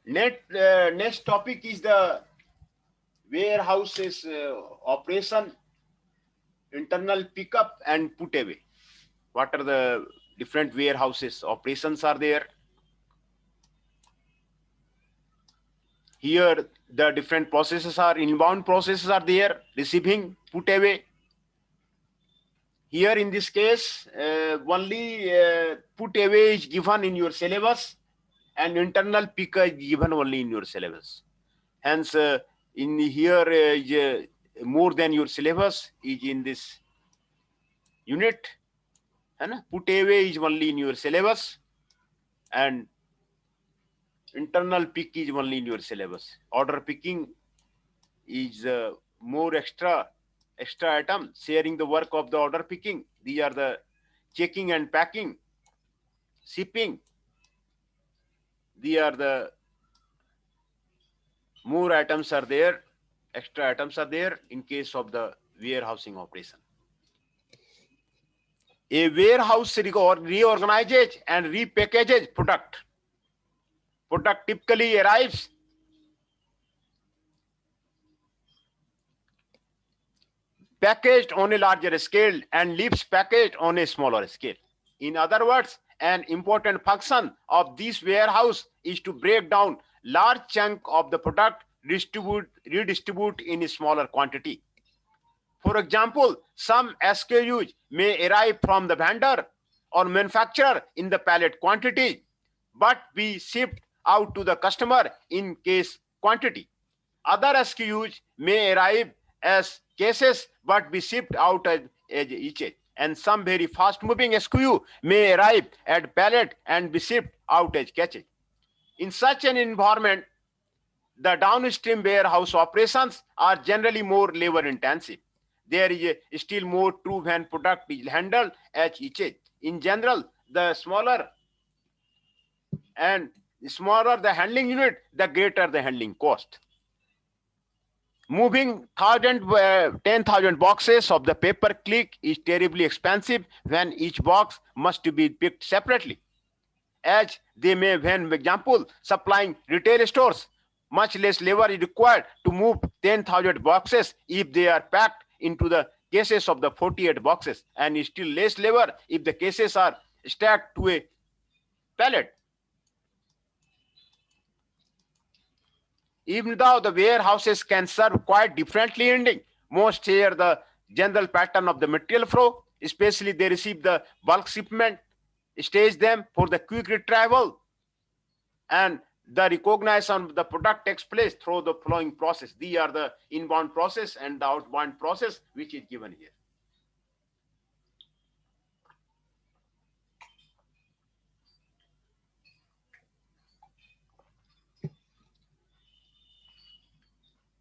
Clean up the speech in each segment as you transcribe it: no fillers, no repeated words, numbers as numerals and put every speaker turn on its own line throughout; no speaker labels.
Next topic is the warehouses operation, internal pickup and put away. What are the different warehouses operations are there? Here the different processes are, inbound processes are there, receiving, put away. Here in this case, only put away is given in your syllabus and internal pick is given only in your syllabus. Hence, in here more than your syllabus is in this unit. And put away is only in your syllabus and internal pick is only in your syllabus. Order picking is more extra item, sharing the work of the order picking. These are the checking and packing, shipping. These are the more items are there, extra items are there in case of the warehousing operation. A warehouse reorganizes and repackages product. Product typically arrives packaged on a larger scale and leaves packaged on a smaller scale. In other words, an important function of this warehouse is to break down large chunk of the product, redistribute in a smaller quantity. For example, some SKUs may arrive from the vendor or manufacturer in the pallet quantity, but be shipped out to the customer in case quantity. Other SKUs may arrive as cases but be shipped out as each. And some very fast moving SKU may arrive at pallet and be shipped out as cases. In such an environment, the downstream warehouse operations are generally more labor intensive. There is still more true when product is handled as each. In general, the smaller the handling unit, the greater the handling cost. Moving 10,000 boxes of the paper click is terribly expensive when each box must be picked separately. As they may, when, for example, supplying retail stores, much less labor is required to move 10,000 boxes if they are packed into the cases of the 48 boxes, and still less labor if the cases are stacked to a pallet. Even though the warehouses can serve quite differently ending, most share the general pattern of the material flow, especially they receive the bulk shipment, stage them for the quick retrieval, and the recognition of the product takes place through the following process. These are the inbound process and the outbound process which is given here.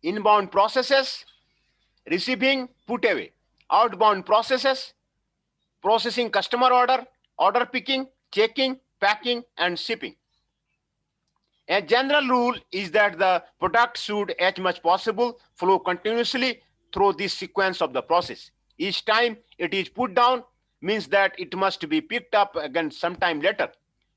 Inbound processes, receiving, put away. Outbound processes, processing customer order picking, checking, packing, and shipping. A general rule is that the product should, as much possible, flow continuously through this sequence of the process. Each time it is put down means that it must be picked up again sometime later,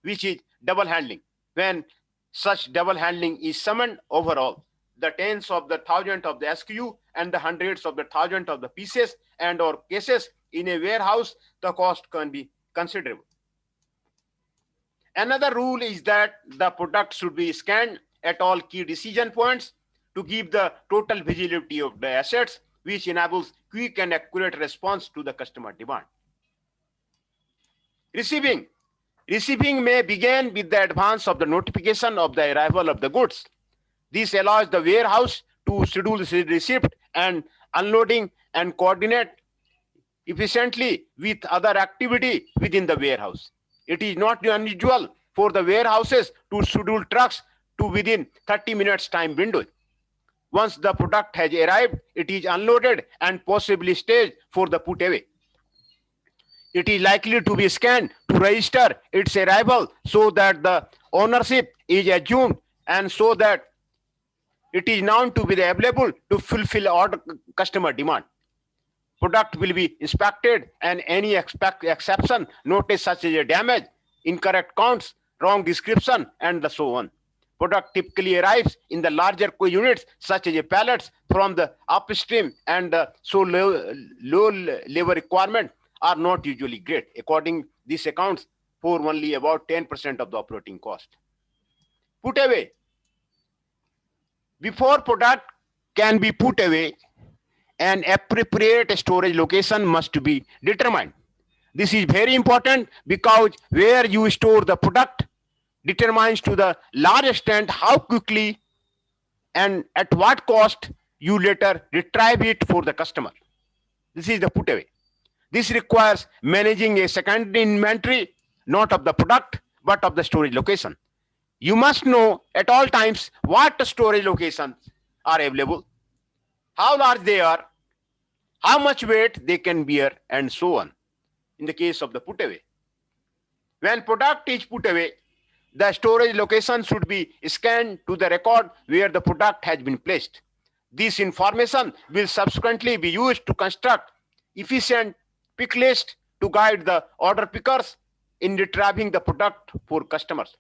which is double handling. When such double handling is summoned overall, the tens of the thousand of the SKU and the hundreds of the thousand of the pieces and or cases in a warehouse, the cost can be considerable. Another rule is that the product should be scanned at all key decision points to give the total visibility of the assets, which enables quick and accurate response to the customer demand. Receiving may begin with the advance of the notification of the arrival of the goods. This allows the warehouse to schedule the receipt and unloading and coordinate efficiently with other activity within the warehouse. It is not unusual for the warehouses to schedule trucks to within 30 minutes time window. Once the product has arrived, it is unloaded and possibly staged for the put away. It is likely to be scanned to register its arrival so that the ownership is assumed and so that it is known to be available to fulfill order customer demand. Product will be inspected and any exception noticed, such as a damage, incorrect counts, wrong description, and so on. Product typically arrives in the larger co-units such as pallets from the upstream, and so low labor requirement are not usually great. According this accounts for only about 10% of the operating cost. Put away. Before product can be put away, an appropriate storage location must be determined. This is very important because where you store the product determines to the large extent how quickly and at what cost you later retrieve it for the customer. This is the put away. This requires managing a secondary inventory, not of the product, but of the storage location. You must know at all times what storage locations are available, how large they are, how much weight they can bear, and so on. In the case of the put away, when product is put away, the storage location should be scanned to the record where the product has been placed. This information will subsequently be used to construct efficient pick list to guide the order pickers in retrieving the product for customers.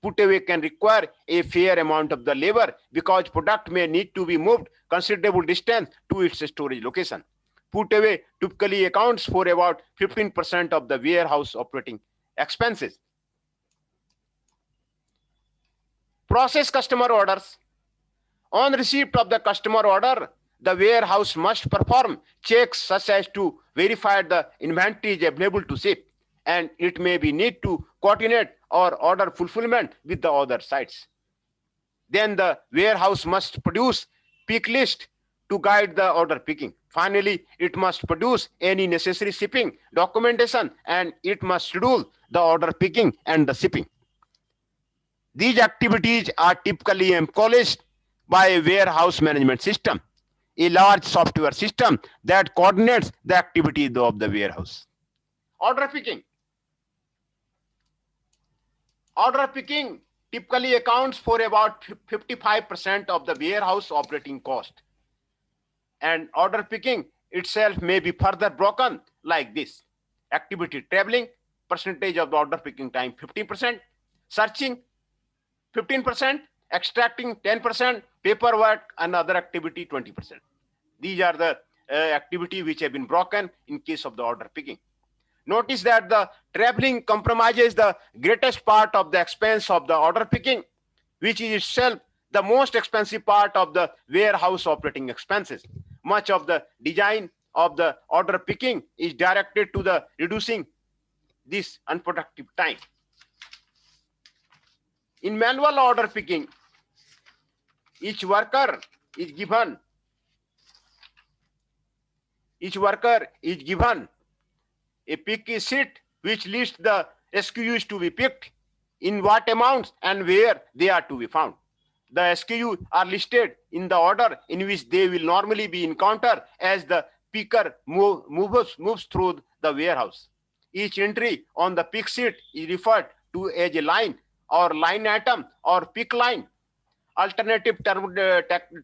Put away can require a fair amount of the labor because product may need to be moved considerable distance to its storage location. Put away typically accounts for about 15% of the warehouse operating expenses. Process customer orders. On receipt of the customer order, the warehouse must perform checks such as to verify the inventory is available to ship, and it may be need to coordinate or order fulfillment with the other sites. Then the warehouse must produce pick list to guide the order picking. Finally, it must produce any necessary shipping documentation, and it must schedule the order picking and the shipping. These activities are typically accomplished by a warehouse management system, a large software system that coordinates the activities of the warehouse. Order picking. Order picking typically accounts for about 55% of the warehouse operating cost. And order picking itself may be further broken like this. Activity traveling, percentage of the order picking time 15%, searching 15%, extracting 10%, paperwork and other activity 20%. These are the activity which have been broken in case of the order picking. Notice that the traveling compromises the greatest part of the expense of the order picking, which is itself the most expensive part of the warehouse operating expenses. Much of the design of the order picking is directed to the reducing this unproductive time. In manual order picking, each worker is given a pick sheet which lists the SKUs to be picked, in what amounts and where they are to be found. The SKUs are listed in the order in which they will normally be encountered as the picker moves through the warehouse. Each entry on the pick sheet is referred to as a line or line item or pick line. Alternative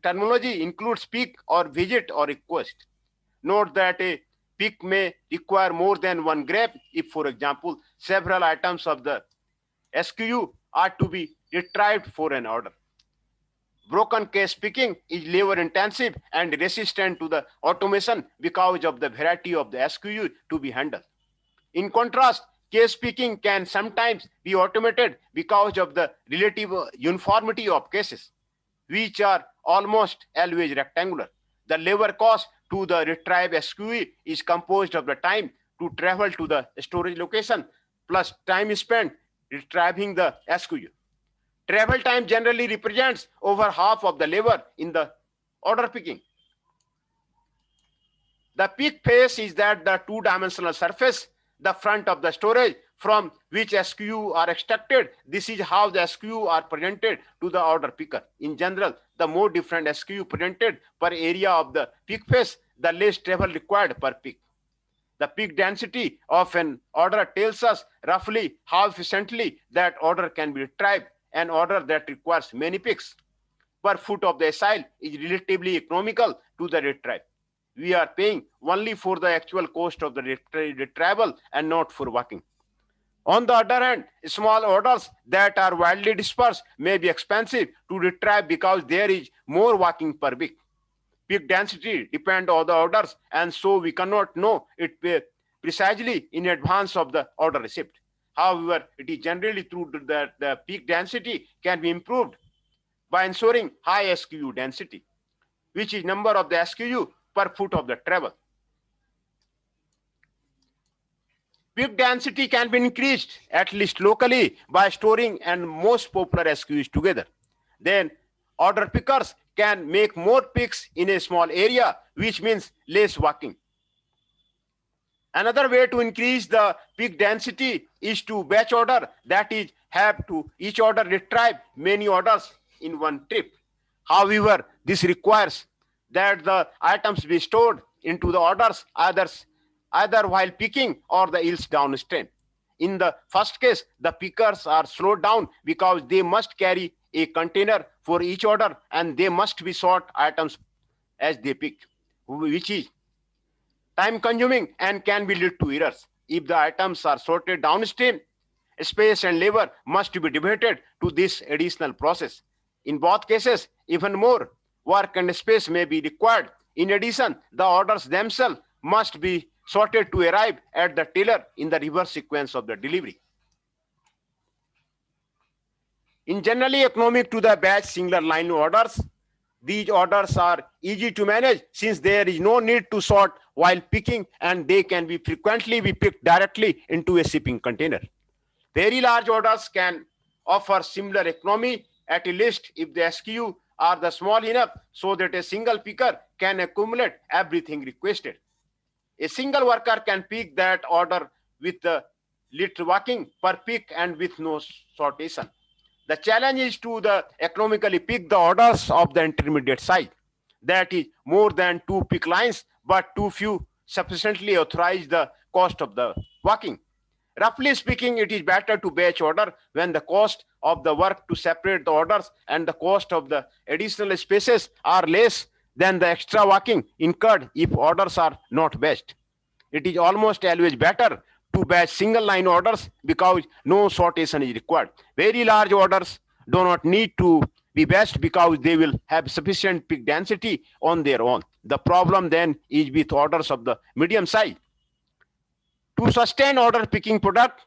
terminology includes pick or visit or request. Note that a pick may require more than one grab if, for example, several items of the SKU are to be retrieved for an order. Broken case picking is labor intensive and resistant to the automation because of the variety of the SKU to be handled. In contrast, case picking can sometimes be automated because of the relative uniformity of cases, which are almost always rectangular. The labor cost to the retrieve SKU is composed of the time to travel to the storage location plus time spent retrieving the SKU. Travel time generally represents over half of the labor in the order picking. The pick face is that the two-dimensional surface, the front of the storage from which SKU are extracted. This is how the SKU are presented to the order picker. In general, the more different SKU presented per area of the pick face, the less travel required per pick. The pick density of an order tells us roughly how efficiently that order can be retrieved. An order that requires many picks per foot of the SIL is relatively economical to the retrieve. We are paying only for the actual cost of the retrieval and not for working. On the other hand, small orders that are widely dispersed may be expensive to retrieve because there is more walking per week. Peak density depends on the orders, and so we cannot know it precisely in advance of the order receipt. However, it is generally true that the peak density can be improved by ensuring high SKU density, which is number of the SKU per foot of the travel. Peak density can be increased, at least locally, by storing and most popular SKUs together. Then order pickers can make more picks in a small area, which means less walking. Another way to increase the peak density is to batch order, that is, have to each order retrieve many orders in one trip. However, this requires that the items be stored into the orders either while picking or the yields downstream. In the first case, the pickers are slowed down because they must carry a container for each order and they must be sort items as they pick, which is time consuming and can be lead to errors. If the items are sorted downstream, space and labor must be devoted to this additional process. In both cases, even more work and space may be required. In addition, the orders themselves must be sorted to arrive at the tailor in the reverse sequence of the delivery. In generally economic to the batch singular line orders, these orders are easy to manage since there is no need to sort while picking and they can be frequently be picked directly into a shipping container. Very large orders can offer similar economy at least if the SKU are the small enough so that a single picker can accumulate everything requested. A single worker can pick that order with the little walking per pick and with no sortation. The challenge is to the economically pick the orders of the intermediate size. That is more than 2 pick lines, but too few sufficiently authorize the cost of the walking. Roughly speaking, it is better to batch order when the cost of the work to separate the orders and the cost of the additional spaces are less than the extra walking incurred if orders are not batched. It is almost always better to batch single line orders because no sortation is required. Very large orders do not need to be batched because they will have sufficient peak density on their own. The problem then is with orders of the medium size. To sustain order picking product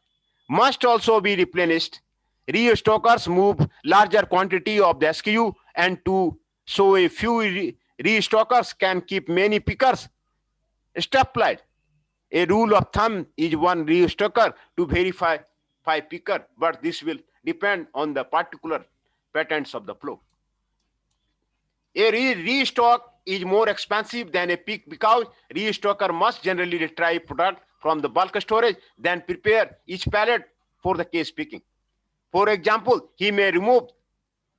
must also be replenished. Restockers move larger quantity of the SKU and so a few restockers can keep many pickers multiplied. A rule of thumb is one restocker to verify 5 picker, but this will depend on the particular patterns of the flow. A restock is more expensive than a pick because restocker must generally retrieve product from the bulk storage, then prepare each pallet for the case picking. For example, he may remove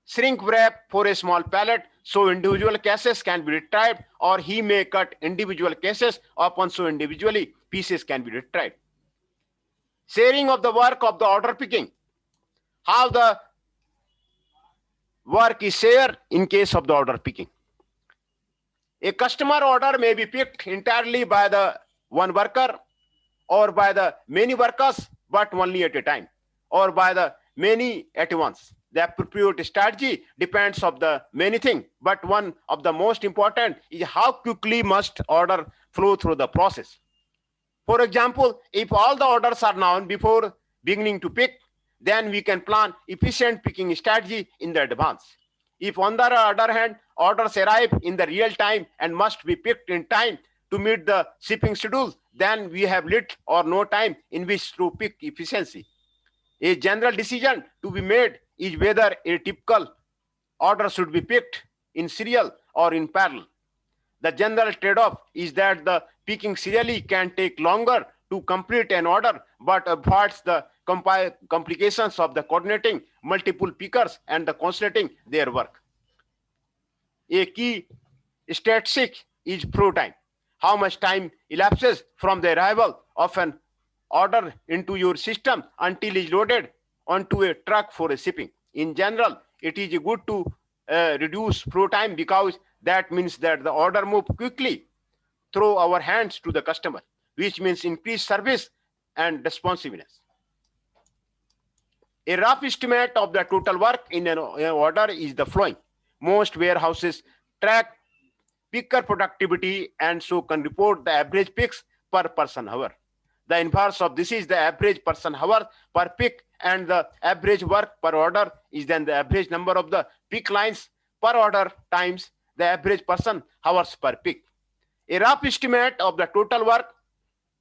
shrink wrap for a small pallet so individual cases can be retrieved, or he may cut individual cases open so individually pieces can be retrieved. Sharing of the work of the order picking. How the work is shared in case of the order picking. A customer order may be picked entirely by the one worker or by the many workers but only at a time, or by the many at once. The appropriate strategy depends on the many things, but one of the most important is how quickly must order flow through the process. For example, if all the orders are known before beginning to pick, then we can plan efficient picking strategy in the advance. If on the other hand, orders arrive in the real time and must be picked in time to meet the shipping schedule, then we have little or no time in which to pick efficiency. A general decision to be made is whether a typical order should be picked in serial or in parallel. The general trade-off is that the picking serially can take longer to complete an order, but avoids the complications of the coordinating multiple pickers and the concentrating their work. A key statistic is flow time. How much time elapses from the arrival of an order into your system until it is loaded onto a truck for a shipping. In general, it is good to reduce flow time because that means that the order moves quickly through our hands to the customer, which means increased service and responsiveness. A rough estimate of the total work in an order is the following. Most warehouses track picker productivity and so can report the average picks per person hour. The inverse of this is the average person hour per pick, and the average work per order is then the average number of the pick lines per order times the average person hours per pick. A rough estimate of the total work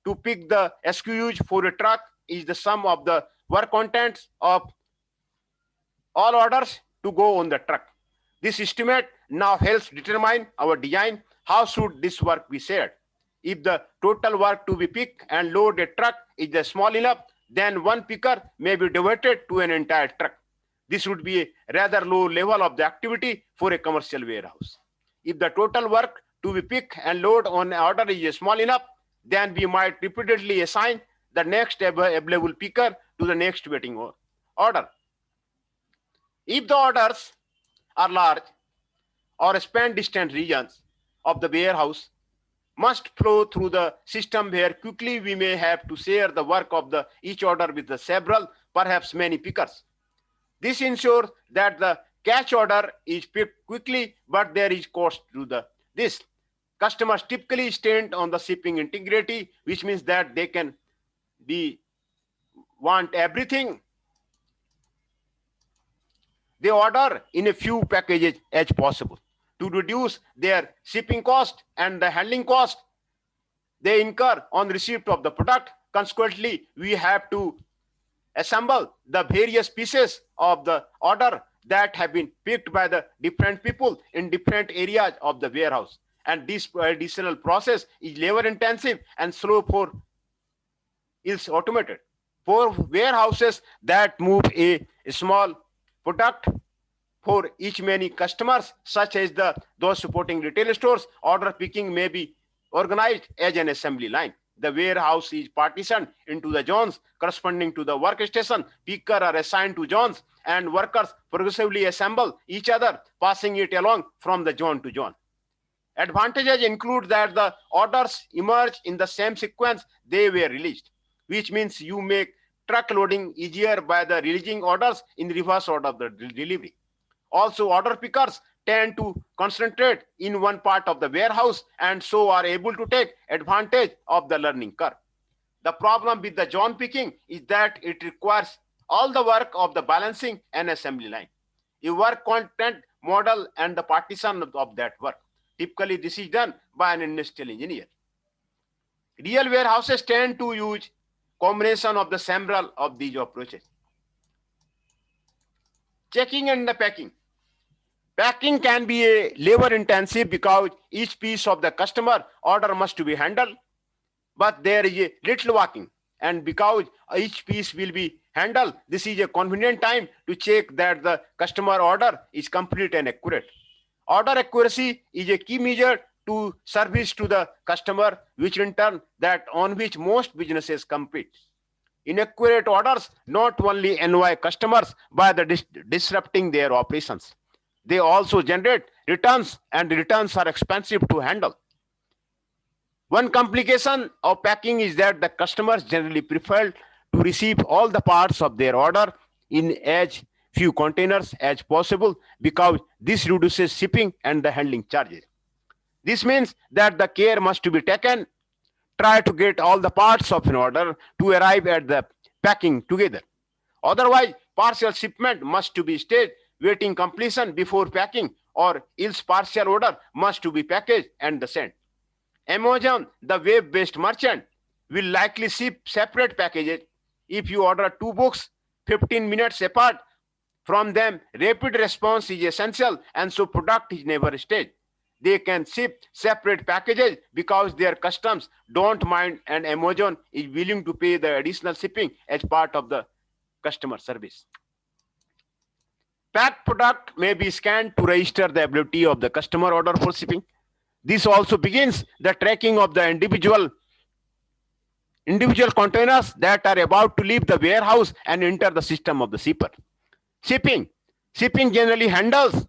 to pick the SKUs for a truck is the sum of the work contents of all orders to go on the truck. This estimate now helps determine our design. How should this work be shared? If the total work to be picked and load a truck is small enough, then one picker may be diverted to an entire truck. This would be a rather low level of the activity for a commercial warehouse. If the total work to be picked and load on an order is small enough, then we might repeatedly assign the next available picker to the next waiting order. If the orders are large or span distant regions of the warehouse must flow through the system where quickly we may have to share the work of each order with the several, perhaps many pickers. This ensures that the catch order is picked quickly, but there is cost to this. Customers typically stand on the shipping integrity, which means that they can want everything they order in a few packages as possible. To reduce their shipping cost and the handling cost they incur on receipt of the product, consequently, we have to assemble the various pieces of the order that have been picked by the different people in different areas of the warehouse. And this additional process is labor intensive and slow for is automated. For warehouses that move a small product for each many customers, such as those supporting retail stores, order picking may be organized as an assembly line. The warehouse is partitioned into the zones corresponding to the workstation. Pickers are assigned to zones, and workers progressively assemble each other, passing it along from the zone to zone. Advantages include that the orders emerge in the same sequence they were released, which means you make truck loading easier by the releasing orders in reverse order of the delivery. Also, order pickers tend to concentrate in one part of the warehouse and so are able to take advantage of the learning curve. The problem with the zone picking is that it requires all the work of the balancing and assembly line. A work content model and the partition of that work. Typically, this is done by an industrial engineer. Real warehouses tend to use combination of the several of these approaches. Checking and the packing. Packing can be a labor intensive because each piece of the customer order must be handled, but there is a little walking, and because each piece will be handled, this is a convenient time to check that the customer order is complete and accurate. Order accuracy is a key measure to service to the customer, which in turn that on which most businesses compete. Inaccurate orders not only annoy customers by disrupting their operations, they also generate returns, and returns are expensive to handle. One complication of packing is that the customers generally prefer to receive all the parts of their order in as few containers as possible because this reduces shipping and the handling charges. This means that the care must be taken, try to get all the parts of an order to arrive at the packing together. Otherwise, partial shipment must be staged, waiting completion before packing, or else partial order must be packaged and sent. Amazon, the web-based merchant, will likely ship separate packages. If you order 2 books 15 minutes apart from them, rapid response is essential, and so product is never staged. They can ship separate packages because their customs don't mind, and Amazon is willing to pay the additional shipping as part of the customer service. Packed product may be scanned to register the ability of the customer order for shipping. This also begins the tracking of the individual containers that are about to leave the warehouse and enter the system of the shipper. Shipping generally handles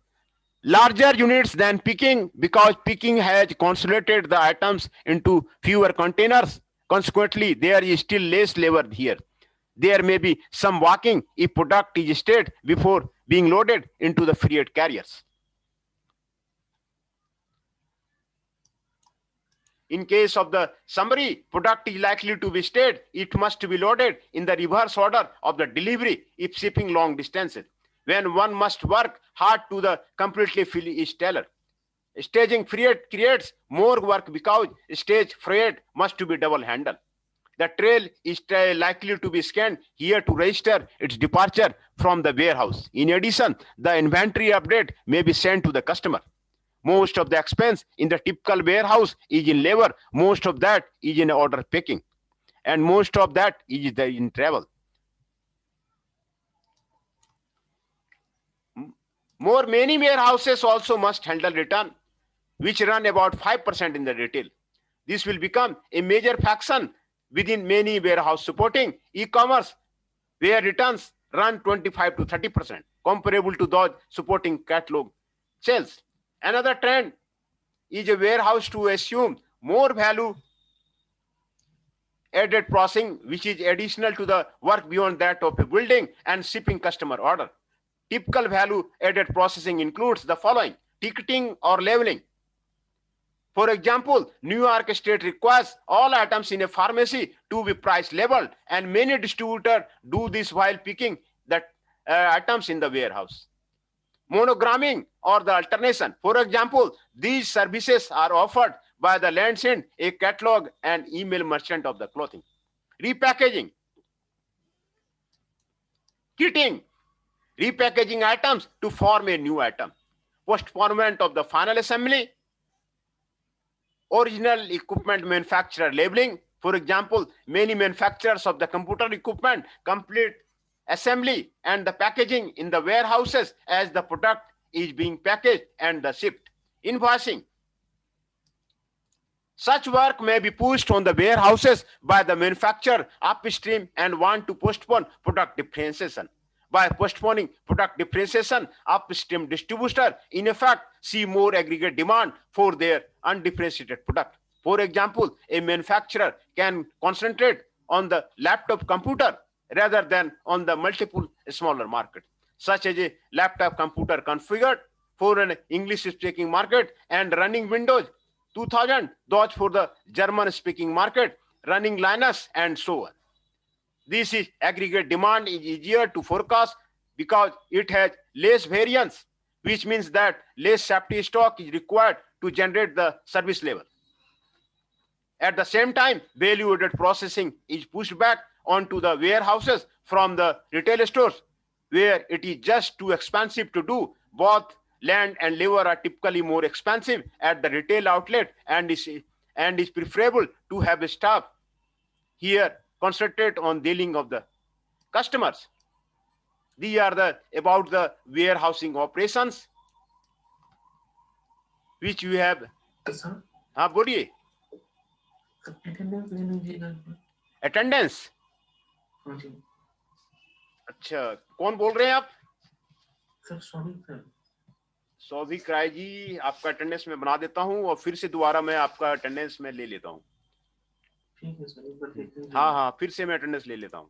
larger units than picking because picking has consolidated the items into fewer containers. Consequently, there is still less labor here. There may be some walking if product is stored before being loaded into the freight carriers. In case of the summary, product is likely to be stayed. It must be loaded in the reverse order of the delivery if shipping long distances. When one must work hard to the completely fill each trailer. Staging freight creates more work because stage freight must be double handled. The trail is likely to be scanned here to register its departure from the warehouse. In addition, the inventory update may be sent to the customer. Most of the expense in the typical warehouse is in labor. Most of that is in order picking. And most of that is in travel. Many warehouses also must handle return, which run about 5% in the retail. This will become a major fraction within many warehouses supporting e-commerce, where returns run 25 to 30%, comparable to those supporting catalog sales. Another trend is a warehouse to assume more value added processing, which is additional to the work beyond that of a building and shipping customer order. Typical value added processing includes the following: ticketing or labeling. For example, New York State requires all items in a pharmacy to be price labeled, and many distributors do this while picking the items in the warehouse. Monogramming or the alternation. For example, these services are offered by the landsend, a catalog and email merchant of the clothing. Repackaging. Kitting. Repackaging items to form a new item. Postponement of the final assembly. Original equipment manufacturer labeling. For example, many manufacturers of the computer equipment complete assembly and the packaging in the warehouses as the product is being packaged and shipped. Invoicing. Such work may be pushed on the warehouses by the manufacturer upstream and want to postpone product differentiation. By postponing product differentiation, upstream distributor in effect see more aggregate demand for their undifferentiated product. For example, a manufacturer can concentrate on the laptop computer rather than on the multiple smaller markets, such as a laptop computer configured for an English-speaking market and running Windows 2000, those for the German-speaking market, running Linux, and so on. This is aggregate demand is easier to forecast because it has less variance, which means that less safety stock is required to generate the service level. At the same time, value-added processing is pushed back onto the warehouses from the retail stores, where it is just too expensive to do. Both land and labor are typically more expensive at the retail outlet, and is preferable to have a staff here concentrate on dealing of the customers. These are about the warehousing operations which we have. हाँ बोलिए. Attendance. अच्छा, कौन बोल रहे हैं आप? सौभिक राय जी, आपका attendance में बना देता हूं और फिर से दोबारा मैं आपका अटेंडेंस में ले लेता हूं. हाँ, फिर से मैं अटेंडेंस ले लेता हूं.